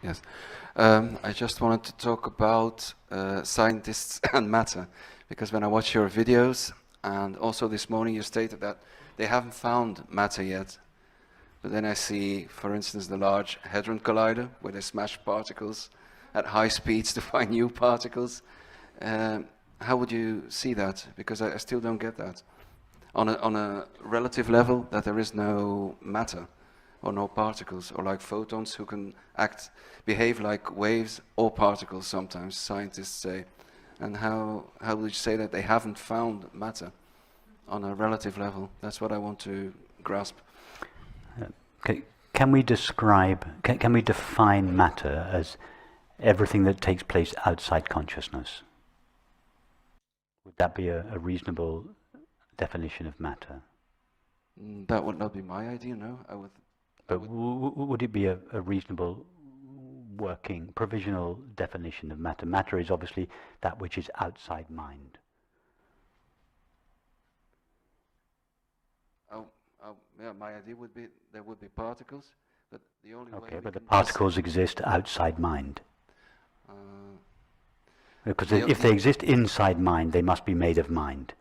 Yes. I just wanted to talk about scientists and matter, because when I watch your videos, and also this morning you stated that they haven't found matter yet. But then I see, for instance, the Large Hadron Collider, where they smash particles at high speeds to find new particles. How would you see that? Because I still don't get that. On a relative level, that there is no matter or no particles, or like photons who can behave like waves or particles sometimes, scientists say. And how would you say that they haven't found matter on a relative level? That's what I want to grasp. Okay. Can we define matter as everything that takes place outside consciousness? Would that be a reasonable definition of matter? That would not be my idea, no. But would it be a reasonable working, provisional definition of matter? Matter is obviously that which is outside mind. Yeah, my idea would be there would be particles, but the only way. Okay, but the particles exist outside mind. Because if they exist inside mind, they must be made of mind.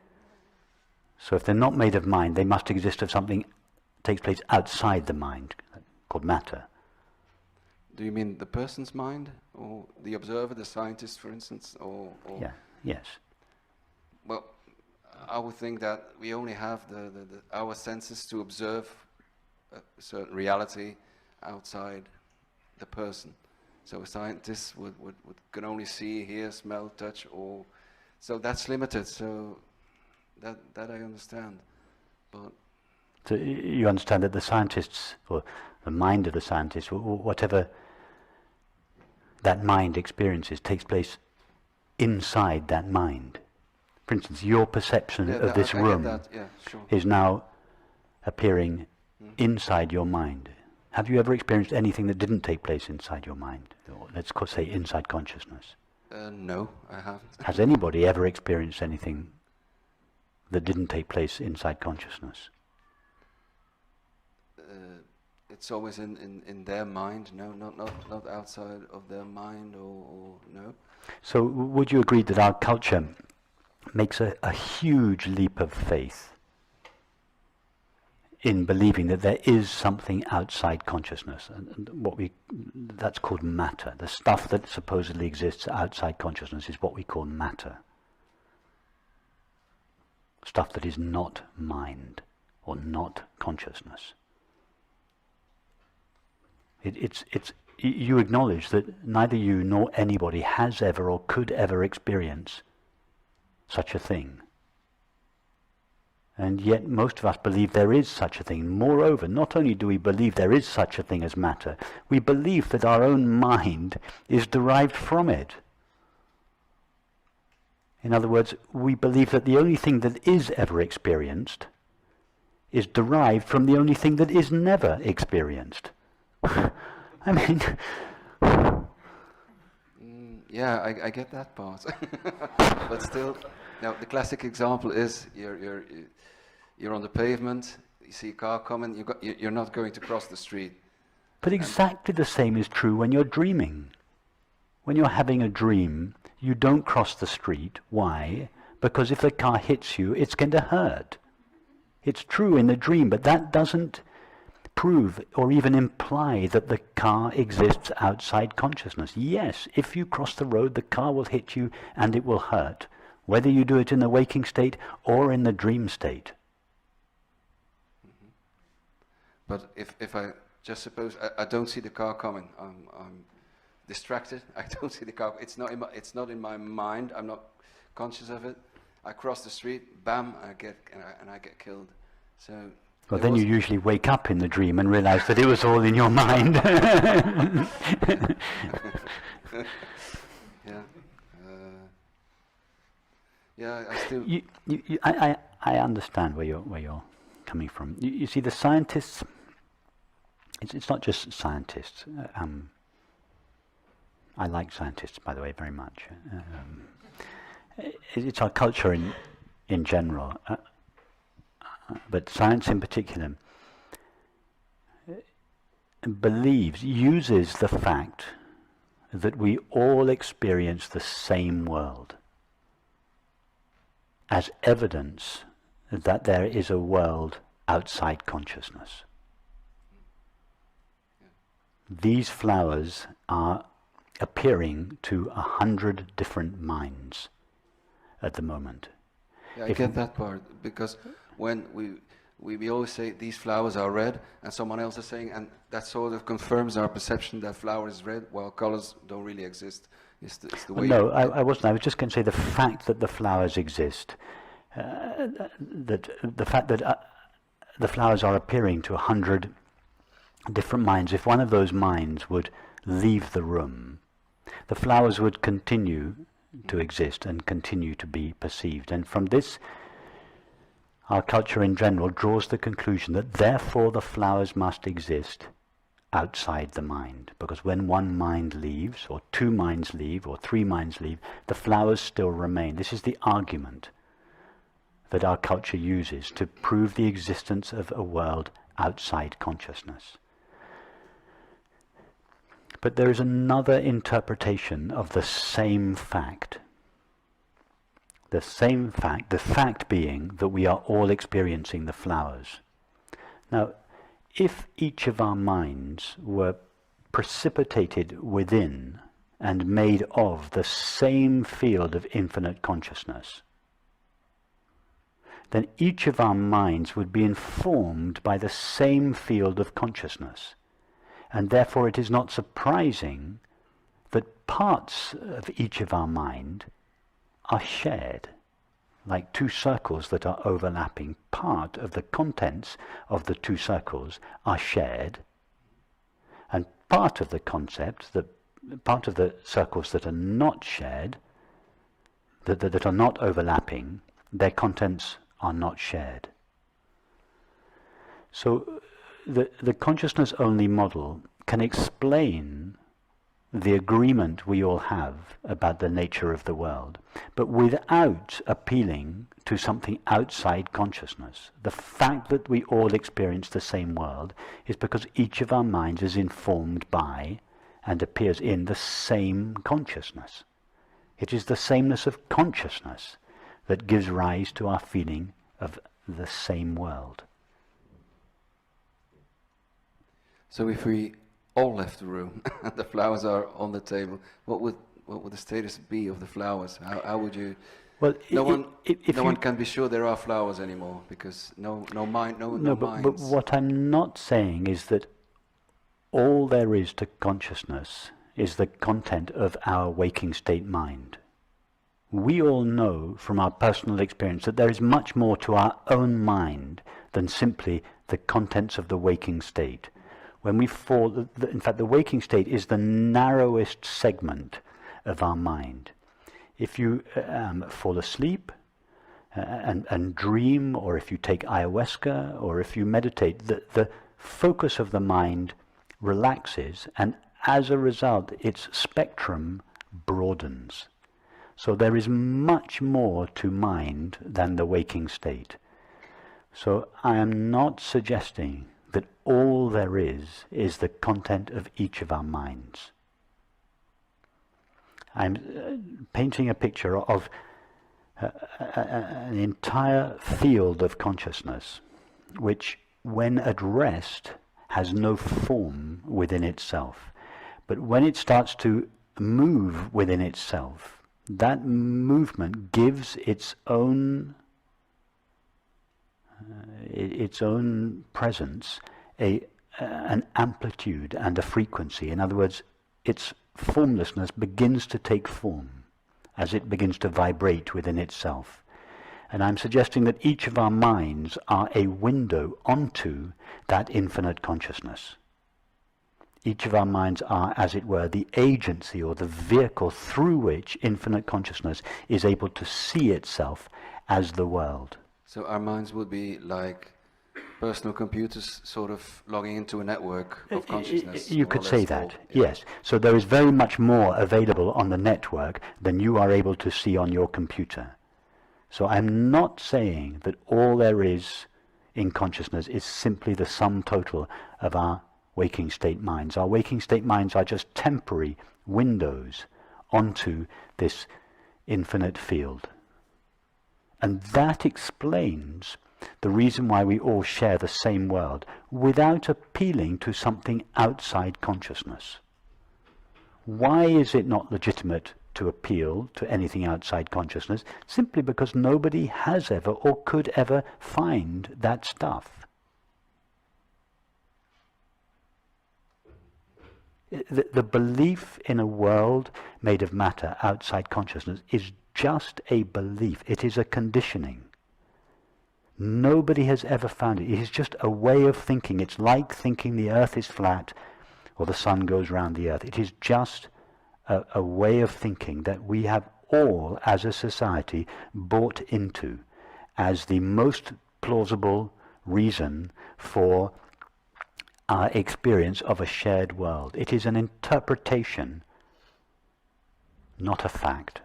So if they're not made of mind, they must exist of something that takes place outside the mind, called matter. Do you mean the person's mind, or the observer, the scientist, for instance, or? Yeah. Yes. Well, I would think that we only have our senses to observe a certain reality outside the person. So a scientist can only see, hear, smell, touch, or so that's limited. So that I understand, but. So you understand that the scientists, or the mind of the scientist, whatever that mind experiences, takes place inside that mind. For instance, your perception of this room is now appearing inside your mind. Have you ever experienced anything that didn't take place inside your mind? Or let's say inside consciousness. No, I haven't. Has anybody ever experienced anything that didn't take place inside consciousness? It's always in their mind, no, not outside of their mind, or no. So would you agree that our culture makes a huge leap of faith in believing that there is something outside consciousness, and that's called matter. The stuff that supposedly exists outside consciousness is what we call matter. Stuff that is not mind or not consciousness. You acknowledge that neither you nor anybody has ever or could ever experience such a thing. And yet most of us believe there is such a thing. Moreover, not only do we believe there is such a thing as matter, we believe that our own mind is derived from it. In other words, we believe that the only thing that is ever experienced is derived from the only thing that is never experienced. I mean... Yeah, I get that part. But still, now the classic example is you're on the pavement, you see a car coming, you're not going to cross the street. But exactly the same is true when you're dreaming. When you're having a dream, you don't cross the street. Why? Because if the car hits you, it's going to hurt. It's true in the dream, but that doesn't prove or even imply that the car exists outside consciousness. Yes, if you cross the road, the car will hit you and it will hurt, whether you do it in the waking state or in the dream state. Mm-hmm. But if I just suppose I don't see the car coming, I'm distracted. I don't see the car. It's not in my mind. I'm not conscious of it. I cross the street, bam, I get killed. So. Well, then you usually wake up in the dream and realize that it was all in your mind. Yeah. Yeah, I still. I understand where you're coming from. You see, the scientists. It's not just scientists. I like scientists, by the way, very much. It's our culture in general. But science in particular uses the fact that we all experience the same world as evidence that there is a world outside consciousness. These flowers are appearing to 100 different minds at the moment. Yeah, I get that part, because when we always say these flowers are red, and someone else is saying, and that sort of confirms our perception that flower is red, while colors don't really exist. It's the way. No, I wasn't. I was just going to say the fact that the flowers exist, that the fact that the flowers are appearing to 100 different minds. If one of those minds would leave the room, the flowers would continue to exist and continue to be perceived. And from this, our culture in general draws the conclusion that therefore the flowers must exist outside the mind, because when one mind leaves, or two minds leave, or three minds leave, the flowers still remain. This is the argument that our culture uses to prove the existence of a world outside consciousness. But there is another interpretation of the same fact. The same fact, the fact being that we are all experiencing the flowers. Now, if each of our minds were precipitated within and made of the same field of infinite consciousness, then each of our minds would be informed by the same field of consciousness. And therefore it is not surprising that parts of each of our mind are shared, like two circles that are overlapping. Part of the contents of the two circles are shared, and part of the concept, part of the circles that are not shared, that are not overlapping, their contents are not shared. So the consciousness-only model can explain the agreement we all have about the nature of the world, but without appealing to something outside consciousness. The fact that we all experience the same world is because each of our minds is informed by and appears in the same consciousness. It is the sameness of consciousness that gives rise to our feeling of the same world. So if we all left the room and the flowers are on the table, what would the status be of the flowers? How would you? Well, no one can be sure there are flowers anymore, because no minds. But what I'm not saying is that all there is to consciousness is the content of our waking state mind. We all know from our personal experience that there is much more to our own mind than simply the contents of the waking state. When we fall, in fact, the waking state is the narrowest segment of our mind. If you fall asleep and dream, or if you take ayahuasca, or if you meditate, the focus of the mind relaxes, and as a result, its spectrum broadens. So there is much more to mind than the waking state. So I am not suggesting that all there is the content of each of our minds. I'm painting a picture of an entire field of consciousness, which, when at rest, has no form within itself. But when it starts to move within itself, that movement gives its own presence an amplitude and a frequency. In other words, its formlessness begins to take form as it begins to vibrate within itself. And I'm suggesting that each of our minds are a window onto that infinite consciousness. Each of our minds are, as it were, the agency or the vehicle through which infinite consciousness is able to see itself as the world. So our minds would be like personal computers sort of logging into a network of consciousness. You could say that, yes. So there is very much more available on the network than you are able to see on your computer. So I'm not saying that all there is in consciousness is simply the sum total of our waking state minds. Our waking state minds are just temporary windows onto this infinite field. And that explains the reason why we all share the same world without appealing to something outside consciousness. Why is it not legitimate to appeal to anything outside consciousness? Simply because nobody has ever or could ever find that stuff. The belief in a world made of matter outside consciousness is just a belief. It is a conditioning. Nobody has ever found it. It is just a way of thinking. It's like thinking the earth is flat or the sun goes round the earth. It is just a way of thinking that we have all, as a society, bought into as the most plausible reason for our experience of a shared world. It is an interpretation, not a fact.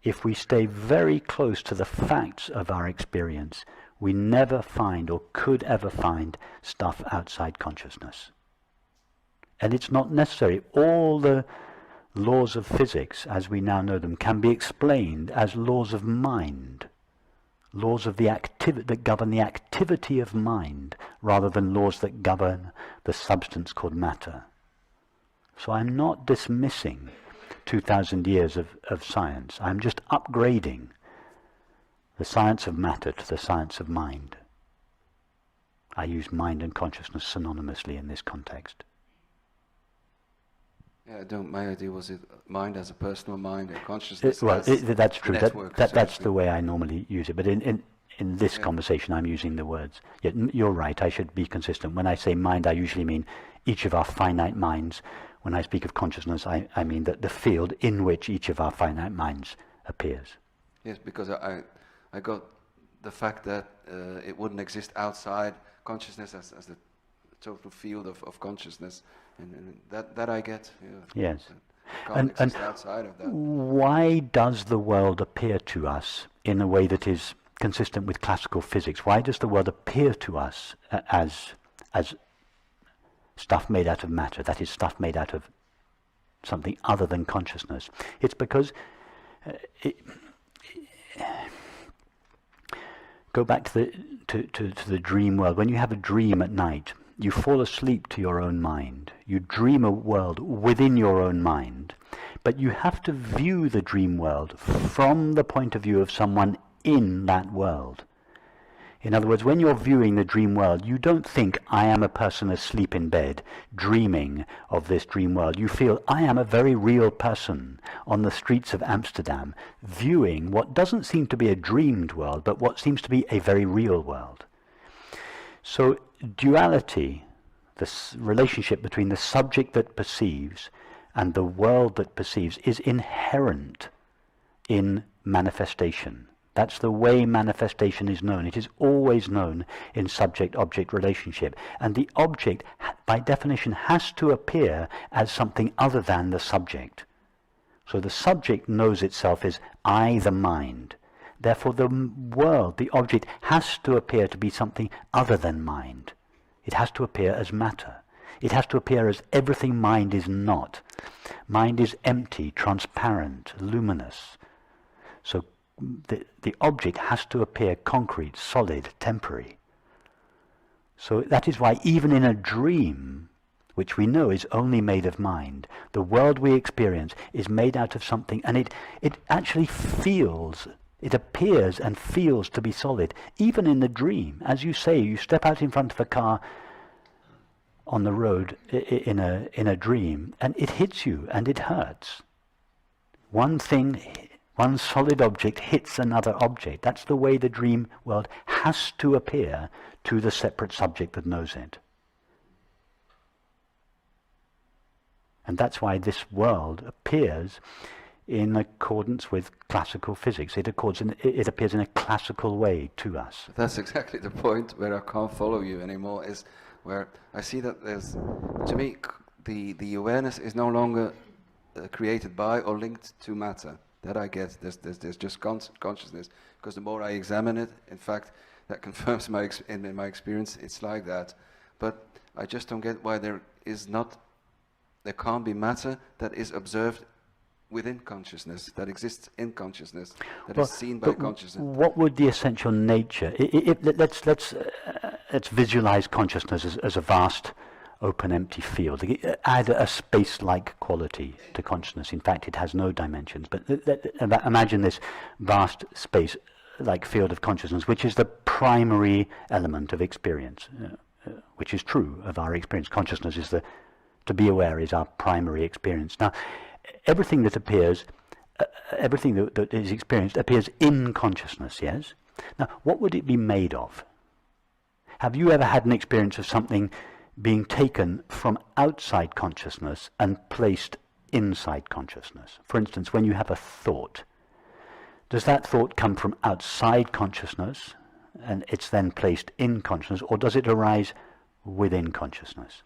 If we stay very close to the facts of our experience, we never find or could ever find stuff outside consciousness. And it's not necessary. All the laws of physics, as we now know them, can be explained as laws of mind, laws of the that govern the activity of mind, rather than laws that govern the substance called matter. So I'm not dismissing 2,000 years of science. I'm just upgrading the science of matter to the science of mind. I use mind and consciousness synonymously in this context. Yeah, my idea was mind as a personal mind and consciousness That's true. That's so the way I normally use it. But in this conversation, I'm using the words. Yet you're right. I should be consistent. When I say mind, I usually mean each of our finite minds. When I speak of consciousness, I mean that the field in which each of our finite minds appears. Yes, because I got the fact that it wouldn't exist outside consciousness as the total field of consciousness, and that I get. Yeah, Yes. Can't exist outside of that. Why does the world appear to us in a way that is consistent with classical physics? Why does the world appear to us as stuff made out of matter, that is, stuff made out of something other than consciousness? It's because go back to the dream world. When you have a dream at night, you fall asleep to your own mind. You dream a world within your own mind, but you have to view the dream world from the point of view of someone in that world. In other words, when you're viewing the dream world, you don't think, I am a person asleep in bed, dreaming of this dream world. You feel, I am a very real person on the streets of Amsterdam, viewing what doesn't seem to be a dreamed world, but what seems to be a very real world. So duality, this relationship between the subject that perceives and the world that perceives, is inherent in manifestation. That's the way manifestation is known. It is always known in subject-object relationship. And the object, by definition, has to appear as something other than the subject. So the subject knows itself as I, the mind. Therefore the world, the object, has to appear to be something other than mind. It has to appear as matter. It has to appear as everything mind is not. Mind is empty, transparent, luminous. So the object has to appear concrete, solid, temporary. So that is why even in a dream, which we know is only made of mind, the world we experience is made out of something, and it actually feels, it appears and feels to be solid, even in the dream. As you say, you step out in front of a car on the road in a dream, and it hits you and it hurts. One solid object hits another object. That's the way the dream world has to appear to the separate subject that knows it. And that's why this world appears in accordance with classical physics. It appears in a classical way to us. That's exactly the point where I can't follow you anymore, is where I see that there's, to me, the awareness is no longer created by or linked to matter. That I get. There's just consciousness, because the more I examine it, in fact, that confirms in my experience, it's like that. but I just don't get why there can't be matter that is observed within consciousness, that exists in consciousness, that is seen by consciousness. What would the essential nature? Let's visualize consciousness as a vast, open, empty field. Add a space-like quality to consciousness. In fact, it has no dimensions. But imagine this vast space-like field of consciousness, which is the primary element of experience, which is true of our experience. Consciousness is to be aware is our primary experience. Now, everything that appears, everything that is experienced appears in consciousness, yes? Now, what would it be made of? Have you ever had an experience of something being taken from outside consciousness and placed inside consciousness? For instance, when you have a thought, does that thought come from outside consciousness and it's then placed in consciousness, or does it arise within consciousness?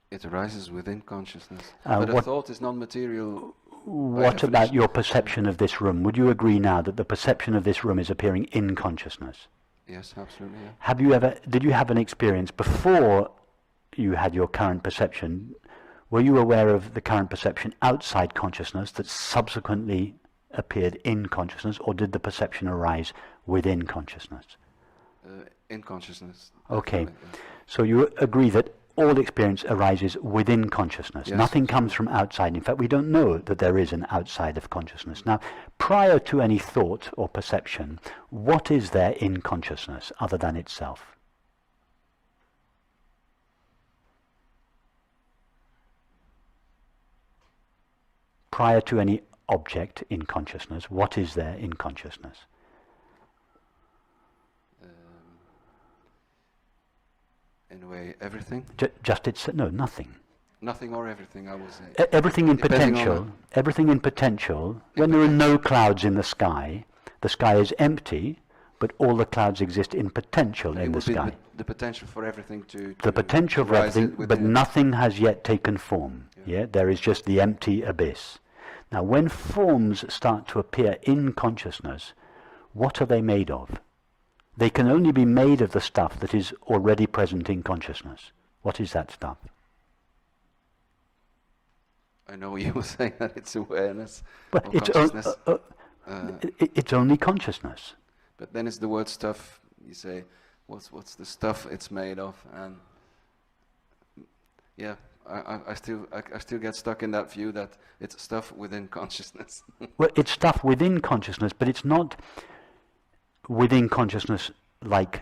It arises within consciousness. But a thought is non-material. What about your perception of this room? Would you agree now that the perception of this room is appearing in consciousness? Yes, absolutely. Yeah. Did you have an experience before you had your current perception? Were you aware of the current perception outside consciousness that subsequently appeared in consciousness, or did the perception arise within consciousness? In consciousness. Okay. Yeah. So you agree that all experience arises within consciousness. Yes. Nothing comes from outside. In fact, we don't know that there is an outside of consciousness. Now, prior to any thought or perception, what is there in consciousness other than itself? Prior to any object in consciousness, what is there in consciousness? In a way, everything? No, nothing. Nothing or everything, I would say. Everything in potential. Everything in potential. When there are no clouds in the sky is empty, but all the clouds exist in potential in the sky. The potential for everything to the potential for everything, but nothing has yet taken form. Yeah, there is just the empty abyss. Now, when forms start to appear in consciousness, what are they made of? They can only be made of the stuff that is already present in consciousness. What is that stuff? I know you were saying that it's awareness. But it's only consciousness. But then it's the word stuff. You say, what's the stuff it's made of? And yeah, I still get stuck in that view that it's stuff within consciousness. Well, it's stuff within consciousness, but it's not within consciousness like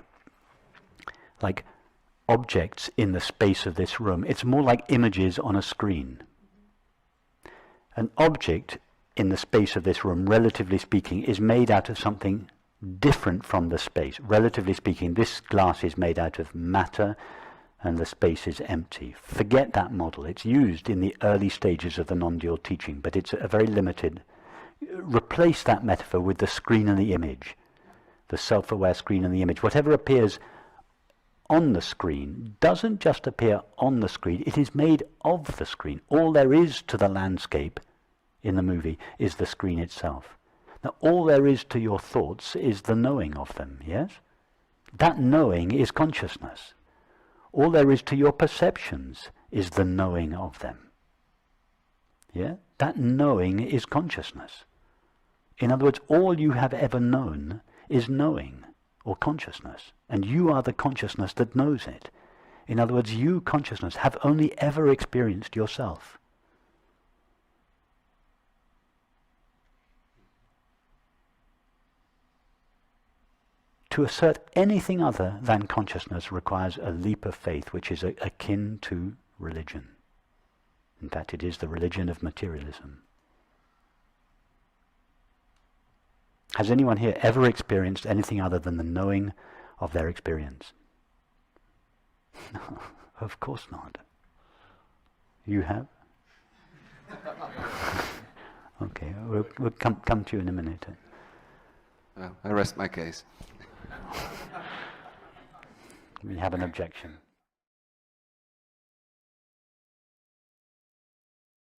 objects in the space of this room. It's more like images on a screen. An object in the space of this room, relatively speaking, is made out of something different from the space. Relatively speaking, this glass is made out of matter and the space is empty. Forget that model. It's used in the early stages of the non-dual teaching, but it's a very limited. Replace that metaphor with the screen and the image. The self-aware screen and the image. Whatever appears on the screen doesn't just appear on the screen, it is made of the screen. All there is to the landscape in the movie is the screen itself. Now, all there is to your thoughts is the knowing of them, yes? That knowing is consciousness. All there is to your perceptions is the knowing of them. Yeah? That knowing is consciousness. In other words, all you have ever known is knowing or consciousness, and you are the consciousness that knows it. In other words, you, consciousness, have only ever experienced yourself. To assert anything other than consciousness requires a leap of faith, which is akin to religion. In fact, it is the religion of materialism. Has anyone here ever experienced anything other than the knowing of their experience? No, of course not. You have? Okay, we'll come to you in a minute. Well, I rest my case. We have an objection.